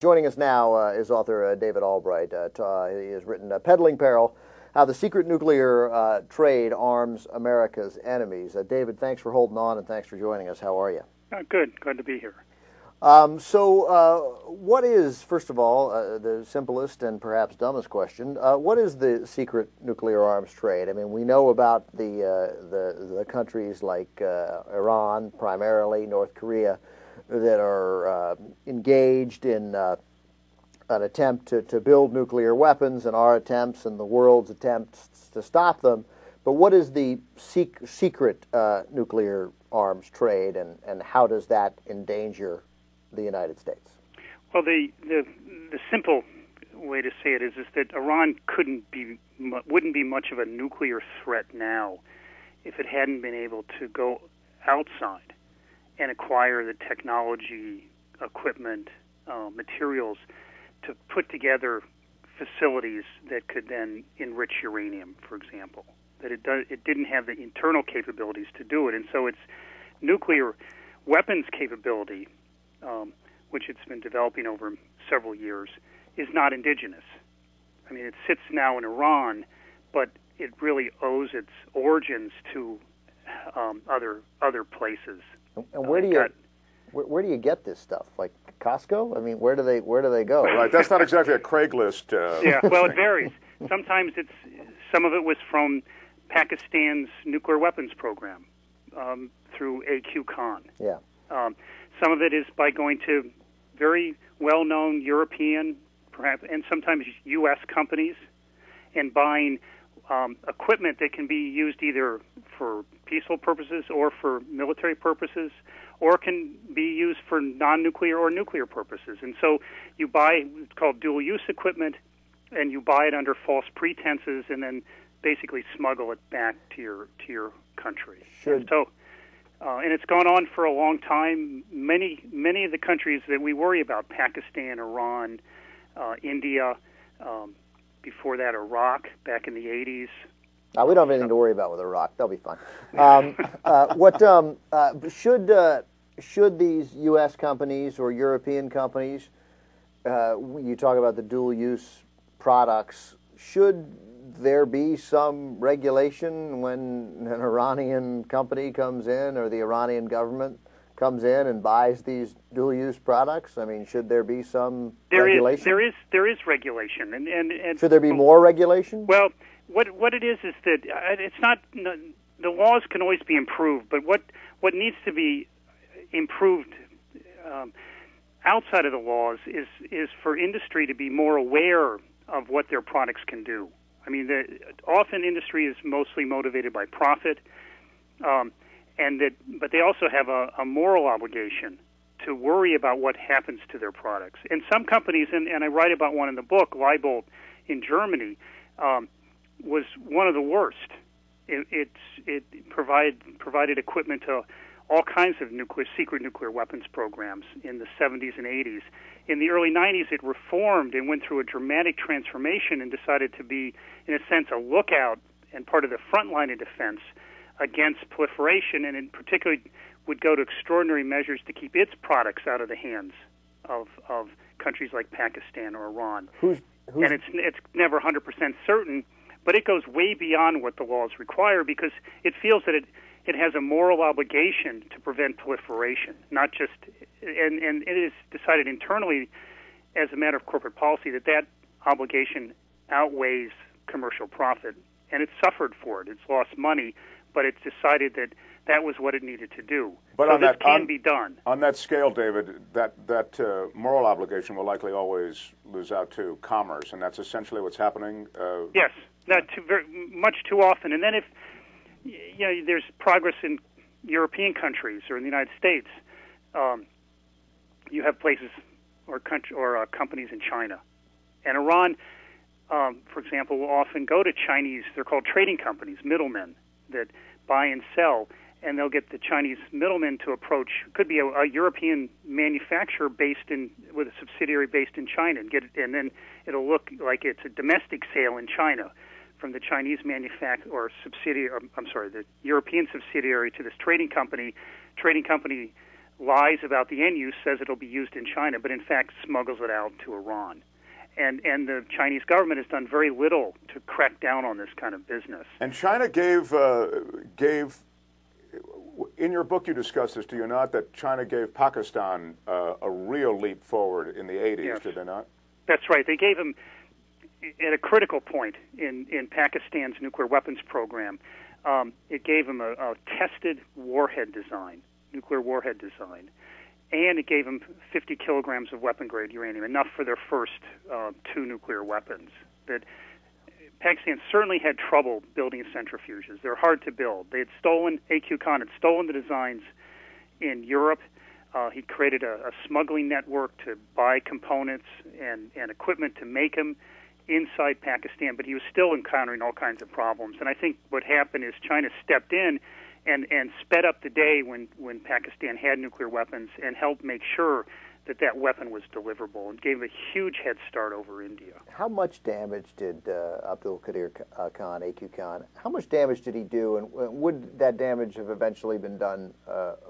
Joining us now is author David Albright. He has written Peddling Peril, How the Secret Nuclear Trade Arms America's Enemies. David, thanks for holding on and thanks for joining us. How are you? Good. Glad to be here. What is, first of all, the simplest and perhaps dumbest question, what is the secret nuclear arms trade? I mean, we know about the countries like Iran, primarily, North Korea, that are engaged in an attempt to build nuclear weapons, and our attempts and the world's attempts to stop them. But what is the secret nuclear arms trade, and how does that endanger the United States? Well, the simple way to say it is that Iran wouldn't be much of a nuclear threat now if it hadn't been able to go outside and acquire the technology, equipment, materials to put together facilities that could then enrich uranium, for example. That it didn't have the internal capabilities to do it, and so its nuclear weapons capability, which it's been developing over several years, is not indigenous. I mean, it sits now in Iran, but it really owes its origins to other places. And where do you get this stuff? Like Costco? I mean, where do they go? Right, that's not exactly a Craigslist. Yeah, well, it varies. Sometimes some of it was from Pakistan's nuclear weapons program through AQ Khan. Yeah. Some of it is by going to very well-known European, perhaps, and sometimes U.S. companies and buying equipment that can be used either for peaceful purposes or for military purposes, or can be used for non-nuclear or nuclear purposes. And so you buy, it's called dual-use equipment, and you buy it under false pretenses and then basically smuggle it back to your country. And it's gone on for a long time. Many of the countries that we worry about, Pakistan, Iran, India, before that Iraq back in the 80s. We don't have anything to worry about with Iraq. They'll be fine. Should these U.S. companies or European companies, you talk about the dual-use products, should there be some regulation when an Iranian company comes in or the Iranian government comes in and buys these dual-use products? I mean, should there be some regulation? There is regulation, and should there be more regulation? Well, what it is that it's not. The laws can always be improved, but what needs to be improved outside of the laws is for industry to be more aware of what their products can do. I mean, often industry is mostly motivated by profit, but they also have a moral obligation to worry about what happens to their products. And some companies, and I write about one in the book, Leibold in Germany, was one of the worst. It provided equipment to all kinds of secret nuclear weapons programs in the 70s and 80s. In the early 90s, it reformed and went through a dramatic transformation and decided to be, in a sense, a lookout and part of the front line of defense against proliferation, and in particular would go to extraordinary measures to keep its products out of the hands of countries like Pakistan or Iran. And it's never 100% certain, but it goes way beyond what the laws require because it feels that it has a moral obligation to prevent proliferation, not just, and it is decided internally as a matter of corporate policy that obligation outweighs commercial profit, and it's suffered for it. It's lost money, but it's decided that was what it needed to do. But so this can be done. On that scale, David, that moral obligation will likely always lose out to commerce, and that's essentially what's happening. Yes, much too often. And then if there's progress in European countries or in the United States, you have places or companies in China, and Iran, for example, will often go to Chinese. They're called trading companies, middlemen that buy and sell, and they'll get the Chinese middlemen to approach. Could be a European manufacturer with a subsidiary based in China, and then it'll look like it's a domestic sale in China from the Chinese manufacturer or subsidiary. The European subsidiary to this trading company. Trading company lies about the end use, says it'll be used in China, but in fact smuggles it out to Iran. And the Chinese government has done very little to crack down on this kind of business. And China gave in your book you discuss this, do you not, that China gave Pakistan a real leap forward in the 80s, yes. Did they not? That's right. They gave him, at a critical point in Pakistan's nuclear weapons program, it gave him a tested warhead design, nuclear warhead design, and it gave them 50 kilograms of weapon-grade uranium, enough for their first 2 nuclear weapons. That Pakistan certainly had trouble building centrifuges. They're hard to build. They had stolen, A.Q. Khan had stolen the designs in Europe. He created a smuggling network to buy components and equipment to make them inside Pakistan, but he was still encountering all kinds of problems. And I think what happened is China stepped in and sped up the day when Pakistan had nuclear weapons and helped make sure that weapon was deliverable and gave a huge head start over India. How much damage did Abdul Qadir Khan, A.Q. Khan, how much damage did he do, and would that damage have eventually been done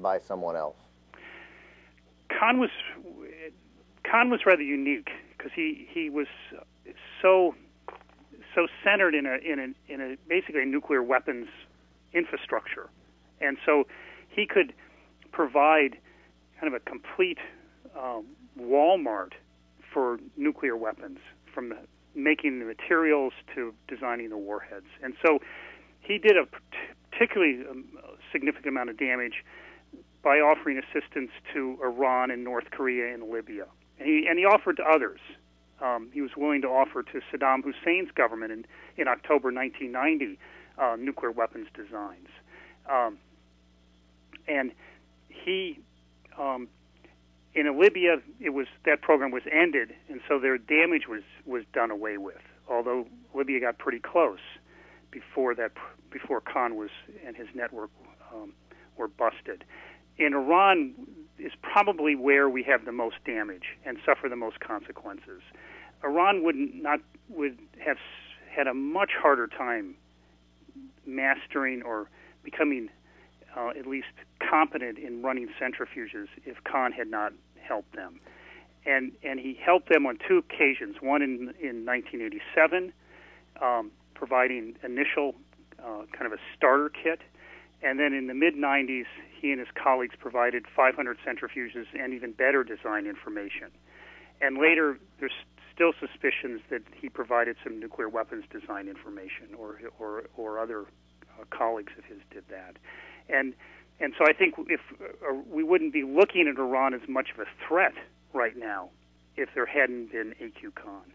by someone else? Khan was rather unique because he was so centered in a basically a nuclear weapons infrastructure, and so he could provide kind of a complete Walmart for nuclear weapons, from making the materials to designing the warheads. And so he did a particularly significant amount of damage by offering assistance to Iran and North Korea and Libya. And he offered to others. He was willing to offer to Saddam Hussein's government in October 1990 nuclear weapons designs. And he, in Libya, that program was ended, and so their damage was done away with. Although Libya got pretty close before Khan and his network were busted. In Iran is probably where we have the most damage and suffer the most consequences. Iran would have had a much harder time mastering or becoming at least competent in running centrifuges if Khan had not helped them. And he helped them on 2 occasions, one in 1987, providing initial kind of a starter kit, and then in the mid-90s, he and his colleagues provided 500 centrifuges and even better design information. And later, there's still suspicions that he provided some nuclear weapons design information, or other colleagues of his did that. And so I think if we wouldn't be looking at Iran as much of a threat right now if there hadn't been A.Q. Khan.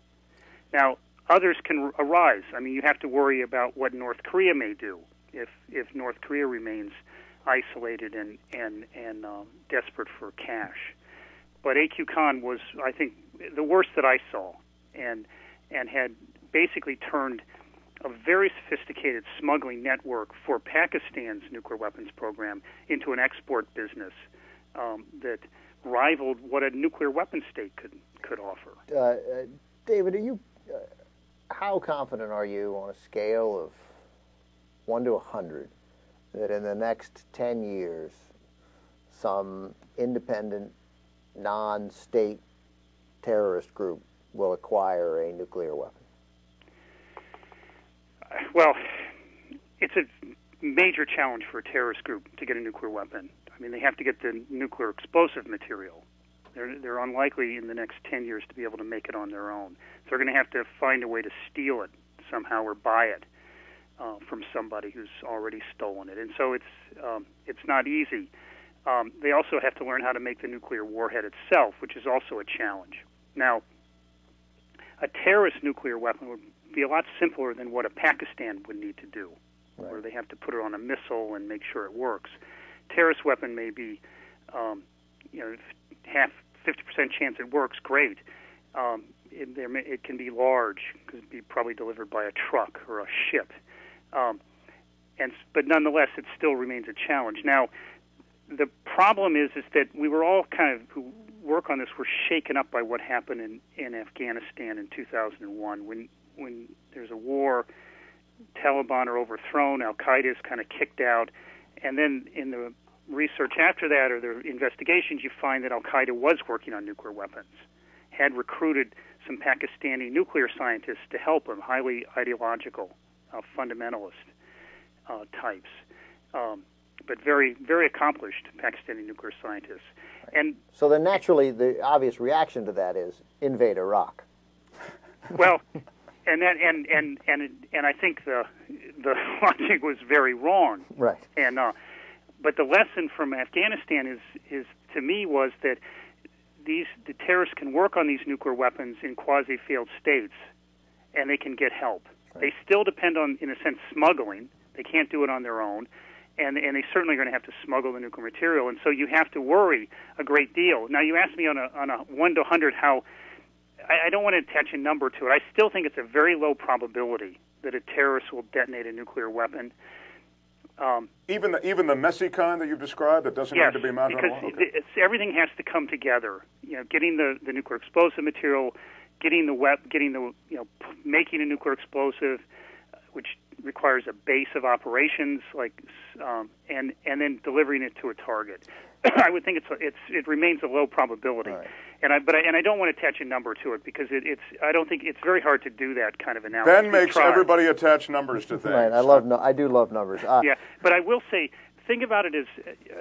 Now, others can arise. I mean, you have to worry about what North Korea may do if North Korea remains isolated and desperate for cash. But A.Q. Khan was, I think, the worst that I saw, and had basically turned a very sophisticated smuggling network for Pakistan's nuclear weapons program into an export business that rivaled what a nuclear weapons state could offer. David, how confident are you on a scale of 1 to 100 that in the next 10 years some independent, non-state terrorist group will acquire a nuclear weapon? Well, it's a major challenge for a terrorist group to get a nuclear weapon. I mean, they have to get the nuclear explosive material. They're unlikely in the next 10 years to be able to make it on their own. So they're going to have to find a way to steal it somehow or buy it from somebody who's already stolen it. And so it's not easy. They also have to learn how to make the nuclear warhead itself, which is also a challenge. Now, a terrorist nuclear weapon would be a lot simpler than what a Pakistan would need to do, right, where they have to put it on a missile and make sure it works. Terrorist weapon may be, 50% chance it works, great. It can be large, because it'd be probably delivered by a truck or a ship. But nonetheless, it still remains a challenge. Now, the problem is that we were all who work on this were shaken up by what happened in Afghanistan in 2001 when there's a war, Taliban are overthrown, Al-Qaeda is kind of kicked out, and then in the research after that, or their investigations, you find that Al-Qaeda was working on nuclear weapons, had recruited some Pakistani nuclear scientists to help them, highly ideological, fundamentalist types, but very, very accomplished Pakistani nuclear scientists. And so then naturally, the obvious reaction to that is invade Iraq. Well, and I think the logic was very wrong. Right. And but the lesson from Afghanistan is to me was that the terrorists can work on these nuclear weapons in quasi-failed states, and they can get help. Right. They still depend on, in a sense, smuggling. They can't do it on their own, and they certainly are going to have to smuggle the nuclear material. And so you have to worry a great deal. Now, you asked me on a 1 to 100 how. I don't want to attach a number to it. I still think it's a very low probability that a terrorist will detonate a nuclear weapon. Even the messy kind that you've described, that doesn't yes, need to be mounted on a wall? Because everything has to come together. You know, getting the nuclear explosive material, getting making a nuclear explosive, which requires a base of operations, and then delivering it to a target. I would think it remains a low probability, right. and I don't want to attach a number to it because I don't think it's very hard to do that kind of analysis. Ben makes everybody attach numbers to things. Right, I do love numbers. Yeah, but I will say, think about it as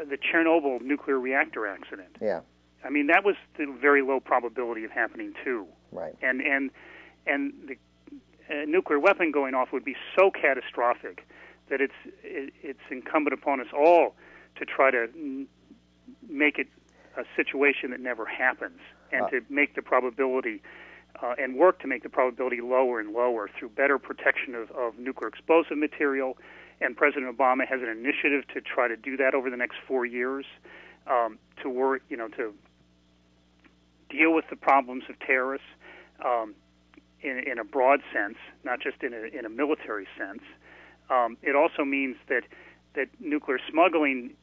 the Chernobyl nuclear reactor accident. Yeah, I mean that was the very low probability of happening too. Right, and the nuclear weapon going off would be so catastrophic that it's incumbent upon us all to try to make it a situation that never happens, and to make the probability and work to make the probability lower and lower through better protection of nuclear explosive material. And President Obama has an initiative to try to do that over the next 4 years, to deal with the problems of terrorists in a broad sense, not just in a military sense. It also means that nuclear smuggling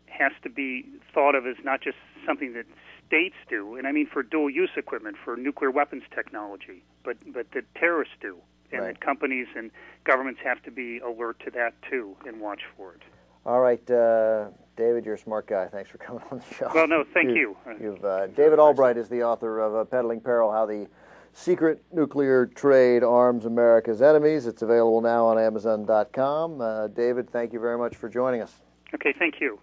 has to be thought of as not just something that states do, and I mean for dual-use equipment, for nuclear weapons technology, but that terrorists do, and right. that companies and governments have to be alert to that too and watch for it. All right, David, you're a smart guy. Thanks for coming on the show. Well, no, thank you. David Albright is the author of Peddling Peril, How the Secret Nuclear Trade Arms America's Enemies. It's available now on Amazon.com. David, thank you very much for joining us. Okay, thank you.